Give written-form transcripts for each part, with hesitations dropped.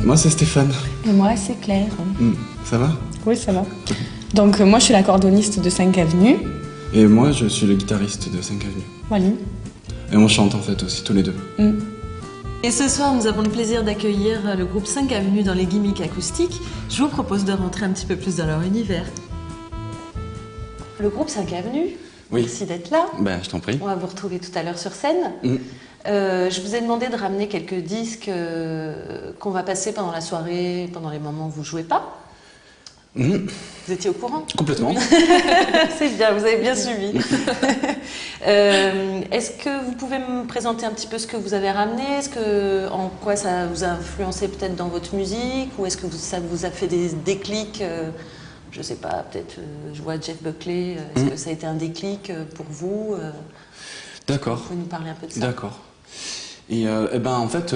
Moi c'est Stéphane. Et moi c'est Claire. Ça va? Oui, ça va. Donc moi je suis la cordoniste de 5 Avenue. Et moi je suis le guitariste de 5 Avenue. Voilà. Et on chante en fait aussi tous les deux. Et ce soir, nous avons le plaisir d'accueillir le groupe 5 Avenue dans les gimmicks acoustiques. Je vous propose de rentrer un petit peu plus dans leur univers. Le groupe 5 Avenue, Oui. merci d'être là. Ben, je t'en prie. On va vous retrouver tout à l'heure sur scène. Je vous ai demandé de ramener quelques disques qu'on va passer pendant la soirée, pendant les moments où vous ne jouez pas. Vous étiez au courant? Complètement. C'est bien, vous avez bien suivi. Est-ce que vous pouvez me présenter un petit peu ce que vous avez ramené? En quoi ça vous a influencé peut-être dans votre musique? Ou est-ce que ça vous a fait des déclics? Je ne sais pas, peut-être, je vois Jeff Buckley. Est-ce que ça a été un déclic pour vous? D'accord. Vous pouvez nous parler un peu de ça? D'accord. Et ben en fait,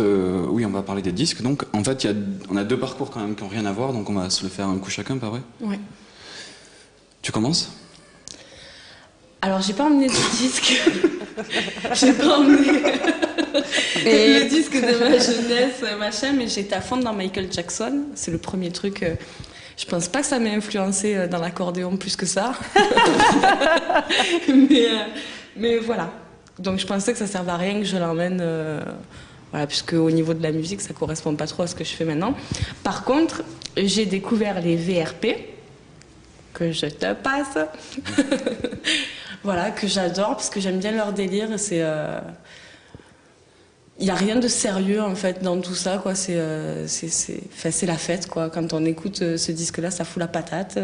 oui, on va parler des disques. Donc en fait, on a deux parcours quand même qui n'ont rien à voir, donc on va se le faire un coup chacun, pas vrai? Oui. Tu commences? Alors j'ai pas emmené de disque. J'ai pas emmené le disque de ma jeunesse, machin, mais j'étais à fond dans Michael Jackson. C'est le premier truc. Je pense pas que ça m'ait influencé dans l'accordéon plus que ça. mais voilà. Donc je pensais que ça servait à rien que je l'emmène, voilà, puisque au niveau de la musique, ça correspond pas trop à ce que je fais maintenant. Par contre, j'ai découvert les VRP, que je te passe, voilà, que j'adore, parce que j'aime bien leur délire. C'est, il y a rien de sérieux en fait dans tout ça, quoi. C'est la fête, quoi. Quand on écoute ce disque-là, ça fout la patate.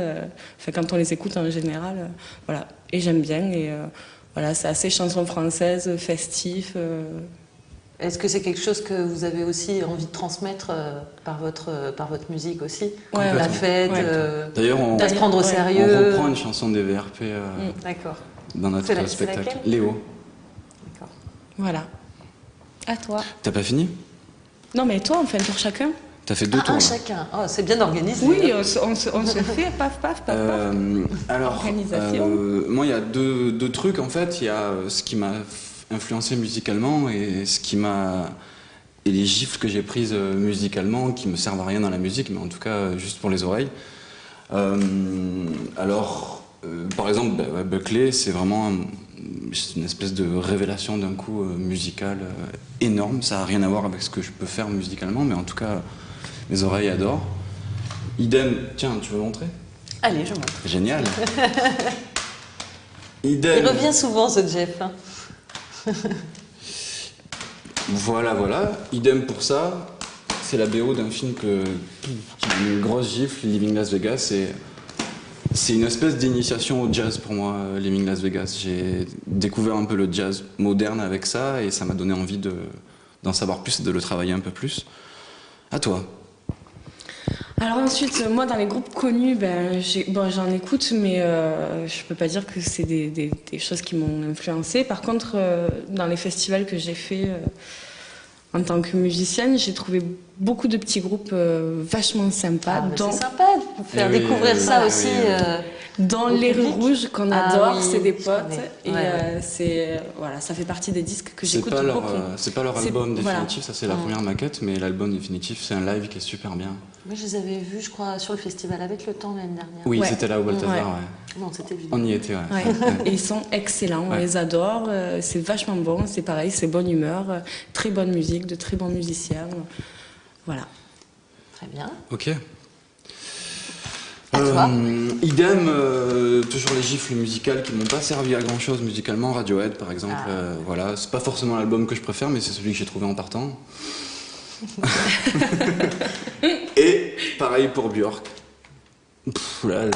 Enfin, quand on les écoute en général, voilà. Et j'aime bien. Et voilà, c'est assez chanson française, festif. Est-ce que c'est quelque chose que vous avez aussi envie de transmettre par votre musique aussi? Ouais, la fête, D'ailleurs, de se prendre au sérieux. On reprend une chanson des VRP D'accord. dans notre spectacle. laquelle? Léo. D'accord. Voilà. À toi. T'as pas fini? Non, mais toi, on fait un tour chacun. T'as fait deux tours. Un là. chacun. Oh, c'est bien organisé. Oui, on se fait paf, paf, paf, paf. Alors, Organisation. moi, il y a deux trucs en fait. Il y a ce qui m'a influencé musicalement et et les gifles que j'ai prises musicalement qui me servent à rien dans la musique, mais en tout cas juste pour les oreilles. Par exemple, Buckley, c'est vraiment une espèce de révélation d'un coup musical énorme. Ça n'a rien à voir avec ce que je peux faire musicalement, mais en tout cas, mes oreilles adorent. Idem, tiens, tu veux montrer? Allez, je montre. Génial. Idem. Il revient souvent, ce Jeff. Voilà. Idem pour ça. C'est la BO d'un film qui m'a mis une grosse gifle, Living Las Vegas. C'est une espèce d'initiation au jazz pour moi, Living Las Vegas. J'ai découvert un peu le jazz moderne avec ça et ça m'a donné envie d'en savoir plus et de le travailler un peu plus. À toi. Alors ensuite, moi dans les groupes connus, j'en écoute, mais je peux pas dire que c'est des choses qui m'ont influencée. Par contre, dans les festivals que j'ai fait en tant que musicienne, j'ai trouvé beaucoup de petits groupes vachement sympas. C'est sympa de faire découvrir ça aussi. Dans Les Rues Rouges qu'on adore, oui, c'est des potes et Ouais. ça fait partie des disques que C'est j'écoute beaucoup. c'est pas leur album définitif, voilà. ça c'est la première maquette, mais l'album définitif c'est un live qui est super bien. Moi, je les avais vus, je crois, sur le festival Avec le Temps l'année dernière. Oui, Ouais. c'était là au Balthazar, Ouais. ouais. Non, c'était vidéo. On y était, ouais. Ouais. Et ils sont excellents, on les adore, c'est vachement bon, c'est pareil, c'est bonne humeur, très bonne musique, de très bons musiciens. Voilà. Très bien. Ok. À toi. Idem, toujours les gifles musicales qui m'ont pas servi à grand chose musicalement. Radiohead par exemple, voilà, c'est pas forcément l'album que je préfère, mais c'est celui que j'ai trouvé en partant. Et pareil pour Björk. Voilà,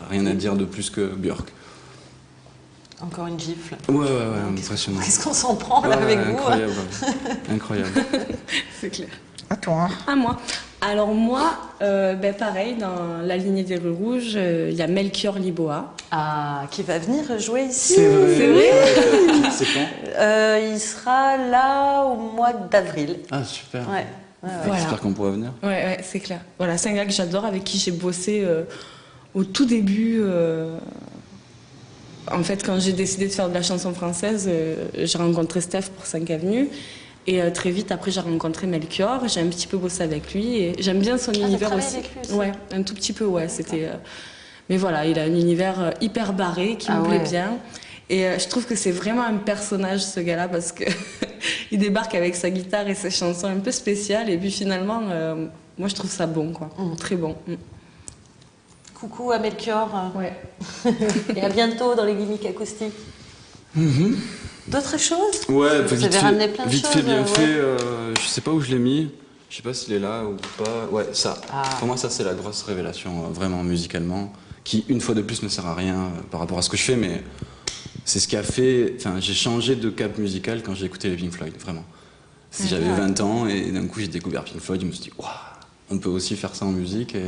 rien à dire de plus que Björk. Encore une gifle. Ouais, impressionnant. Qu'est-ce qu'on s'en prend là avec vous? Incroyable. Incroyable. C'est clair. À toi. À moi. Alors moi, pareil, dans la lignée des Rues Rouges, il y a Melchior Liboa. Qui va venir jouer ici. C'est vrai. C'est vrai. C'est quand? Il sera là au mois d'avril. Ah, super. Ouais. Voilà. J'espère qu'on pourra venir. Ouais, c'est clair. Voilà, c'est un gars que j'adore, avec qui j'ai bossé au tout début. En fait, quand j'ai décidé de faire de la chanson française, j'ai rencontré Steph pour 5 Avenue. Et très vite, après, j'ai rencontré Melchior, j'ai un petit peu bossé avec lui, et j'aime bien son univers t'as aussi. travaillé avec lui aussi. Ouais, un tout petit peu, ouais. C'était, mais voilà, il a un univers hyper barré qui me plaît bien. Et je trouve que c'est vraiment un personnage, ce gars-là, parce que il débarque avec sa guitare et ses chansons un peu spéciales, et puis finalement, moi, je trouve ça bon, quoi. Très bon. Coucou à Melchior. Ouais. Et à bientôt dans les gimmicks acoustiques. D'autres choses? Ouais, Vous avez ramené plein de vite choses. fait, bien fait. Je sais pas où je l'ai mis. Je sais pas s'il est là ou pas. Ouais, ça. Pour moi, ça, c'est la grosse révélation, vraiment musicalement, qui, une fois de plus, ne sert à rien par rapport à ce que je fais, mais c'est ce qui a fait. Enfin, j'ai changé de cap musical quand j'ai écouté les Pink Floyd, vraiment. J'avais 20 ans et d'un coup, j'ai découvert Pink Floyd. Je me suis dit, waouh, on peut aussi faire ça en musique. Et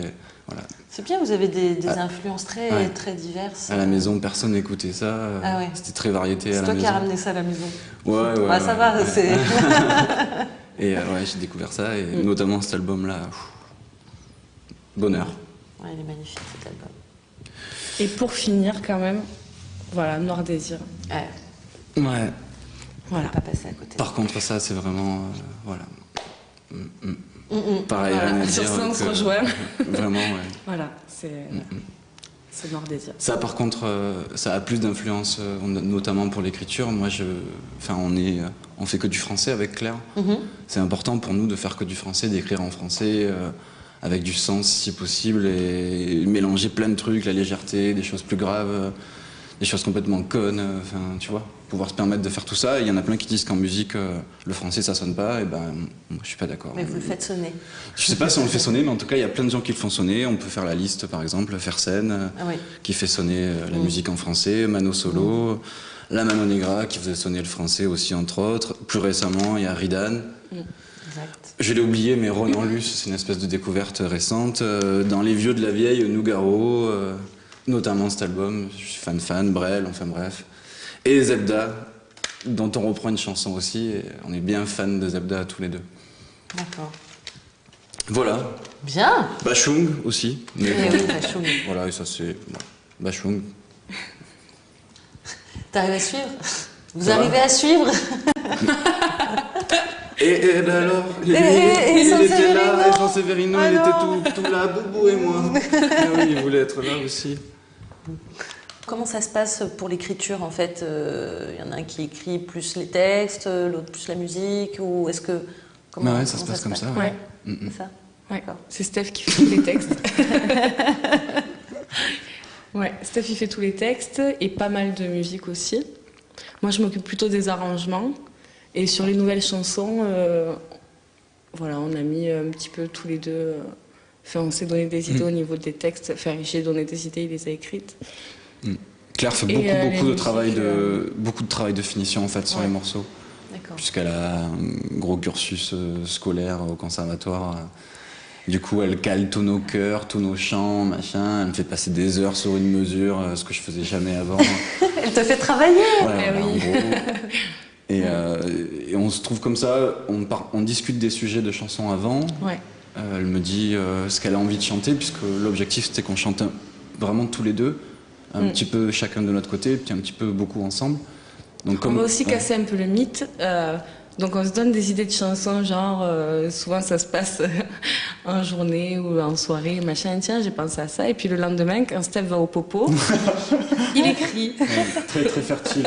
voilà. C'est bien, vous avez des influences très diverses. À la maison, personne n'écoutait ça. C'était très variété à la maison. C'est toi qui as ramené ça à la maison. Ouais. Ça va, c'est... Et j'ai découvert ça, et notamment cet album-là. Bonheur. Ouais, il est magnifique cet album. Et pour finir, quand même, voilà, Noir Désir. Ouais. Voilà. Pas passer à côté. Par contre, ça, c'est vraiment... voilà. Pareil, Voilà. rien à Sur dire. ça, on se rejoint. Vraiment, ouais. Voilà, c'est Noir Désir. Ça, par contre, ça a plus d'influence, notamment pour l'écriture. Moi, on fait que du français avec Claire. C'est important pour nous de faire que du français, d'écrire en français, avec du sens si possible, et mélanger plein de trucs, la légèreté, des choses plus graves, des choses complètement connes, tu vois. Pouvoir se permettre de faire tout ça. Il y en a plein qui disent qu'en musique, le français, ça sonne pas. Et ben, moi, je suis pas d'accord. Mais vous le faites sonner. Je sais pas si on le fait sonner, mais en tout cas, il y a plein de gens qui le font sonner. On peut faire la liste, par exemple, Fersen, qui fait sonner la musique en français, Mano Solo, la Mano Negra, qui faisait sonner le français aussi, entre autres. Plus récemment, il y a Ridan. Exact. Je l'ai oublié, mais Ronan Luce, c'est une espèce de découverte récente. Dans les vieux de la vieille, Nougaro, notamment cet album. Je suis fan, Brel, enfin bref. Et Zebda, dont on reprend une chanson aussi. Et on est bien fans de Zebda tous les deux. D'accord. Voilà. Bien. Bachung aussi. Mais oui, Bachung. Voilà, et ça c'est... Bon. Bachung. T'arrives à suivre? Vous arrivez à suivre? Et ben alors, il était là, et Sanseverino, il était tout là, Boubou et moi. Ah oui, il voulait être là aussi. Comment ça se passe pour l'écriture en fait? Il y en a un qui écrit plus les textes, l'autre plus la musique, ou est-ce que... Comment ça se passe comme ça. Ouais. C'est ça. Ouais. C'est Steph qui fait tous les textes. Ouais, Steph il fait tous les textes et pas mal de musique aussi. Moi je m'occupe plutôt des arrangements. Et sur les nouvelles chansons, voilà, on a mis un petit peu tous les deux. Enfin, on s'est donné des idées au niveau des textes. Enfin, j'ai donné des idées, il les a écrites. Claire fait beaucoup de travail de finition en fait sur les morceaux. Puisqu'elle a un gros cursus scolaire au conservatoire. Du coup, elle cale tous nos chœurs, tous nos chants, machin. Elle me fait passer des heures sur une mesure, ce que je faisais jamais avant. Elle te fait travailler. Ouais, voilà, en gros. Et on se trouve comme ça, on discute des sujets de chansons avant. Ouais. Elle me dit ce qu'elle a envie de chanter, puisque l'objectif c'était qu'on chante vraiment tous les deux, un petit peu chacun de notre côté, puis un petit peu beaucoup ensemble. Donc, on va aussi casser un peu le mythe. Donc on se donne des idées de chansons, genre souvent ça se passe en journée ou en soirée, machin, tiens j'ai pensé à ça, et puis le lendemain quand Steph va au popo, il écrit. Très très fertile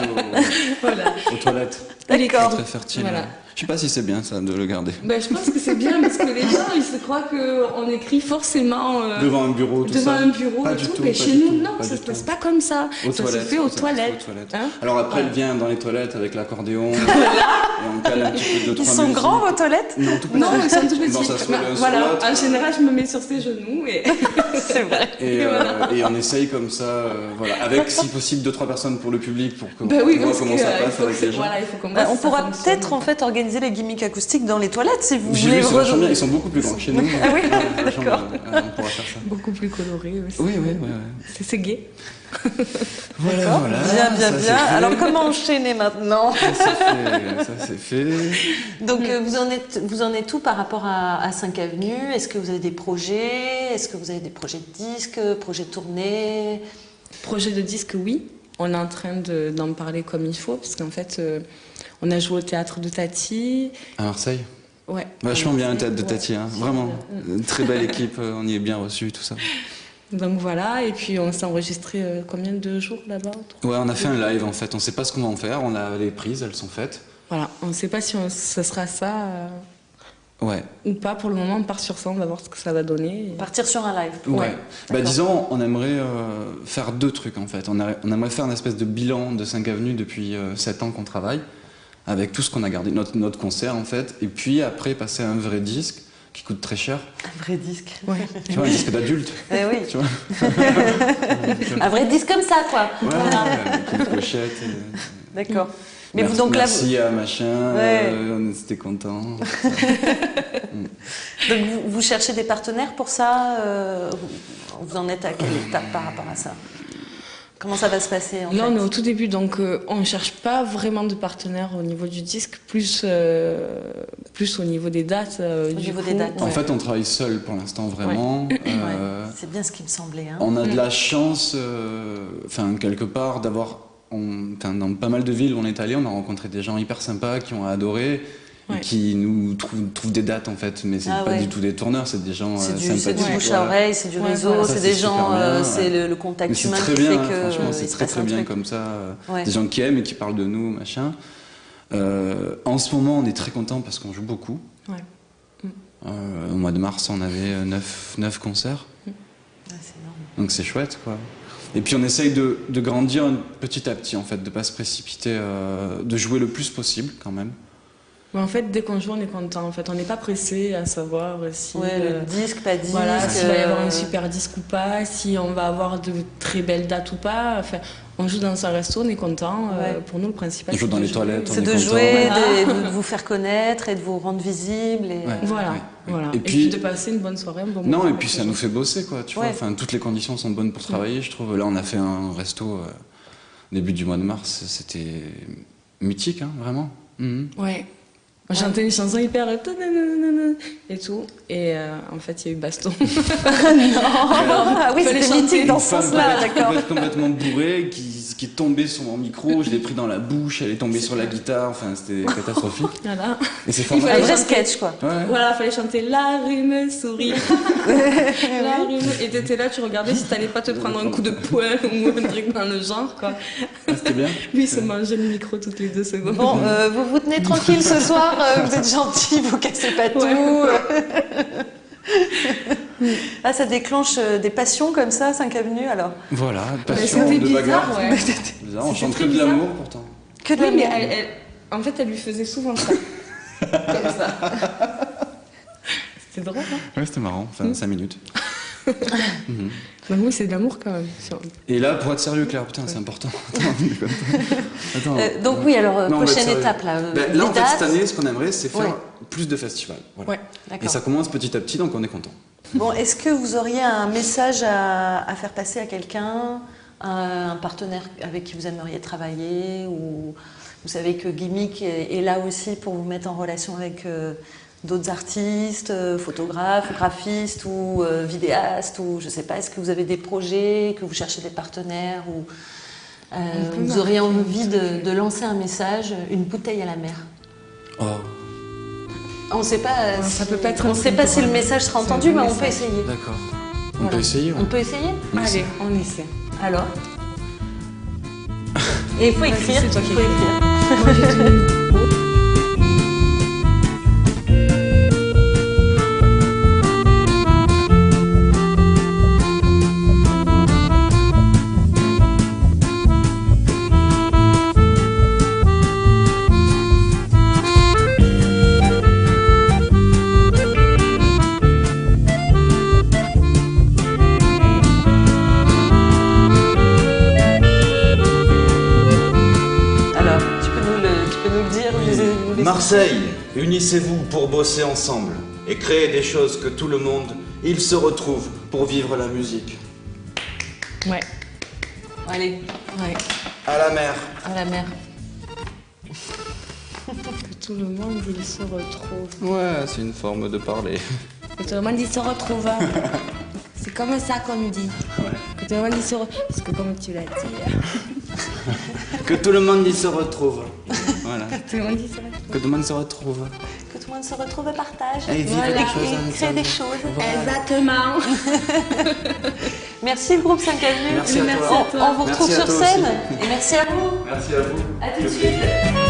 aux toilettes. D'accord. Très fertile. Voilà. Je sais pas si c'est bien ça de le garder. Ben, je pense que c'est bien parce que les gens ils se croient qu'on écrit forcément devant un bureau, tout devant ça. un bureau Pas et du tout, tout, mais pas chez du nous tout, non, pas ça du se passe tout. pas comme ça. Aux Ça toilettes, se fait aux ça toilettes. se fait aux toilettes. Hein, alors après elle vient dans les toilettes avec l'accordéon et on cale un petit peu de Ils sont grands vos toilettes? Non, tout petit. Non, ils sont tout petits. Bon, ça se fait l'un sur Voilà, l'autre. en général, je me mets sur ses genoux et C'est vrai. Et on essaye comme ça, voilà, avec si possible 2-3 personnes pour le public pour qu'on ben oui, voit parce comment que, ça il passe faut avec les gens. voilà, il faut qu'on voit On si ça pourra fonctionne. peut-être en fait organiser les gimmicks acoustiques dans les toilettes si vous J'ai voulez. vu, c'est vachement bien, ils sont beaucoup plus grands que chez nous. Ah oui, d'accord. On pourra faire ça. Beaucoup plus coloré aussi. Oui. C'est gay. Voilà. Bien. Ça, c'est fait. Alors comment enchaîner maintenant? Ça c'est fait. Donc vous en êtes où par rapport à 5 Avenue? Est-ce que vous avez des projets? Est-ce que vous avez des projets de disques, projets de tournée? Projet de disque, oui. On est en train d'en parler comme il faut, parce qu'en fait, On a joué au théâtre de Tati. À Marseille. Ouais. Vachement bien le théâtre de Tati, hein. Ouais. Vraiment. Une très belle équipe, on y est bien reçu, tout ça. Donc voilà, et puis on s'est enregistré combien de jours là-bas? Ouais, on a fait un live en fait, on sait pas ce qu'on va en faire, on a les prises, elles sont faites. Voilà, on ne sait pas si ce sera ça Ouais. ou pas. Pour le moment, on part sur ça, on va voir ce que ça va donner. Partir sur un live. Ouais. Bah, D'accord. disons, on aimerait faire deux trucs en fait. On aimerait faire une espèce de bilan de 5 avenues depuis 7 ans qu'on travaille, avec tout ce qu'on a gardé, notre concert en fait, et puis après passer à un vrai disque qui coûte très cher. Un vrai disque. Ouais. Tu vois, un disque d'adulte. Eh oui. Tu vois. Un vrai disque comme ça, quoi. Ouais, Voilà. avec une pochette. D'accord. Mais Merci, vous, donc là, merci à machin, Ouais. on était contents. donc vous cherchez des partenaires pour ça vous en êtes à quelle étape par rapport à ça? Comment ça va se passer en Là, fait? on est au tout début, donc on ne cherche pas vraiment de partenaires au niveau du disque, plus au niveau des dates. Au niveau des dates. En Ouais. fait, on travaille seul pour l'instant, vraiment. Ouais. C'est bien ce qui me semblait. Hein. On a de la chance, quelque part, d'avoir. Dans pas mal de villes où on est allé, on a rencontré des gens hyper sympas qui ont adoré. Ouais. Et qui nous trouvent des dates en fait, mais c'est pas du tout des tourneurs, c'est des gens C'est du sympathiques. bouche à oreille, c'est du Ouais, réseau, voilà. c'est Ça, des c'est gens, super bien, c'est ouais. le contact Mais c'est humain très qui bien, fait hein, que franchement, il c'est se très passe très un bien truc. comme ça. Ouais. Des gens qui aiment et qui parlent de nous, machin. En ce moment, on est très content parce qu'on joue beaucoup. Ouais. Au mois de mars, on avait 9 concerts. Ouais, c'est énorme. Donc c'est chouette, quoi. Et puis on essaye de grandir petit à petit, en fait, de pas se précipiter, de jouer le plus possible, quand même. Mais en fait, dès qu'on joue, on est content. En fait, on n'est pas pressé à savoir si Ouais, le disque, pas disque. voilà, s'il va y avoir un super disque ou pas, si on va avoir de très belles dates ou pas. Enfin, on joue dans un resto, on est content. Ouais. Pour nous, le principal, On joue c'est dans de les jouer. toilettes, on C'est est de content. jouer, Voilà. de vous faire connaître et de vous rendre visible. Et... Ouais. Voilà, voilà. Et Et, puis- puis de passer une bonne soirée, un bon moment. Non, et puis ça nous fait bosser, quoi, tu vois. Ouais. Enfin, toutes les conditions sont bonnes pour travailler, je trouve. Là, on a fait un resto début du mois de mars, c'était mythique, hein, vraiment. Mhm. Ouais. On chantait une chanson hyper et tout. Et en fait, il y a eu baston. Ah oui, Fallait c'était chanter. mythique dans ce Une femme sens-là, d'accord. complètement bourrée qui est tombée sur mon micro, je l'ai pris dans la bouche, elle est tombée sur la guitare, enfin c'était catastrophique. Voilà. Et c'est Il formidable. Un fallait vrai chanter. sketch, quoi. Ouais. Voilà, fallait chanter La rhume sourit. La rhume. Et t'étais là, tu regardais si t'allais pas te prendre un coup de poing ou un truc dans le genre, quoi. Ah, c'était bien. Lui, il se mangeait le micro toutes les 2 secondes. Bon, vous vous tenez tranquille ce soir, vous êtes gentils, vous cassez pas tout. Ah, ça déclenche des passions comme ça, 5 avenues alors. Voilà, Mais passion c'était de bizarre, bagarre. ouais. Bizarre, on C'était chante très que de bizarre. l'amour pourtant. Que de Oui, mais l'amour. en fait, elle lui faisait souvent ça. Comme ça. C'était drôle, hein. Ouais, c'était marrant, enfin 5 minutes. Mais oui, c'est de l'amour quand même. Et là, pour être sérieux, Claire, putain, c'est important. Attends. Donc oui, alors Non, on va être prochaine sérieux. étape là. Ben, les là, en fait, dates. cette année, ce qu'on aimerait, c'est faire Ouais. plus de festivals. Voilà. Ouais. Et D'accord. ça commence petit à petit, donc on est content. Bon, est-ce que vous auriez un message à faire passer à quelqu'un, un partenaire avec qui vous aimeriez travailler, ou vous savez que Gimmick est là aussi pour vous mettre en relation avec d'autres artistes, photographes, graphistes ou vidéastes, ou je sais pas, est-ce que vous avez des projets, que vous cherchez des partenaires, ou vous auriez envie de lancer un message, une bouteille à la mer? Oh. On ne sait pas, ça peut pas être on un sait truc pas si le pour- message sera c'est un entendu, mais bon on peut message. essayer. D'accord. On Voilà. peut essayer, ouais. On peut essayer? On essaie. Allez, on essaie. Alors? Et il faut Vas-y, écrire. c'est toi Il qui faut écris. écrire. Moi, j'ai tenu le micro. Alors, tu peux nous le dire nous les- Marseille, unissez-vous pour bosser ensemble et créer des choses que tout le monde, il se retrouve pour vivre la musique. Ouais, Allez, ouais. À la mer. à la mer. Que tout le monde il se retrouve. Ouais, c'est une forme de parler. Que tout le monde il se retrouve. C'est comme ça qu'on dit. Que tout le monde il se retrouve. Parce que comme tu l'as dit. Que tout le monde y se retrouve. Ouais, Voilà. Tout le monde dit ça. Que tout le monde se retrouve. Que tout le monde se retrouve et partage. Et vivre Voilà. des choses Et crée des choses. Exactement. Merci le groupe 5 Avenue. Merci à Merci toi. à toi. On vous retrouve Merci à sur toi scène. aussi. Et merci à vous. Merci à vous. À tout de suite.